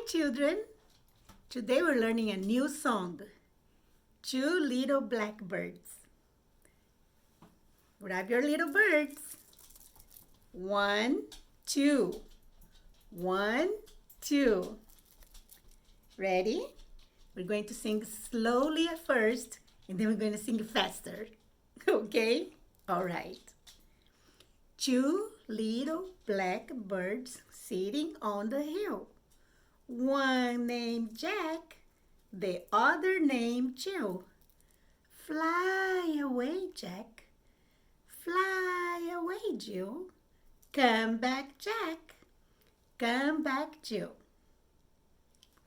Hi children! Today we're learning a new song, Two Little Blackbirds. Grab your little birds. 1, 2. 1, 2. Ready? We're going to sing slowly at first and then we're going to sing faster. Okay? All right. Two little blackbirds sitting on the hill. One named Jack, the other named Jill. Fly away, Jack. Fly away, Jill. Come back, Jack. Come back, Jill.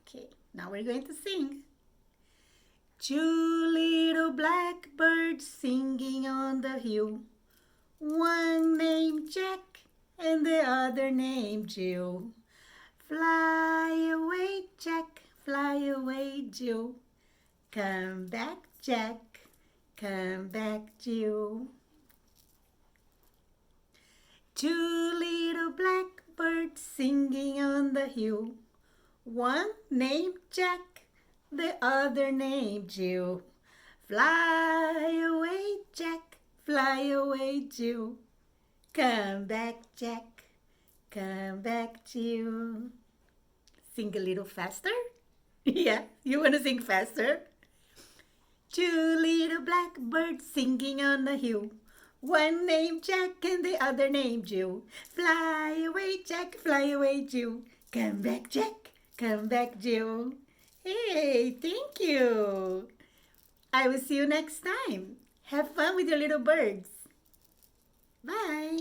Okay, now we're going to sing. Two little blackbirds singing on the hill. One named Jack and the other named Jill. Fly away, Jack, fly away, Jill. Come back, Jack, come back, Jill. Two little blackbirds singing on the hill. One named Jack, the other named Jill. Fly away, Jack, fly away, Jill. Come back, Jack. Come back, Jill. Sing a little faster? Yeah, you want to sing faster? Two little blackbirds singing on the hill. One named Jack and the other named Jill. Fly away, Jack, fly away, Jill. Come back, Jack, come back, Jill. Hey, thank you. I will see you next time. Have fun with your little birds. Bye.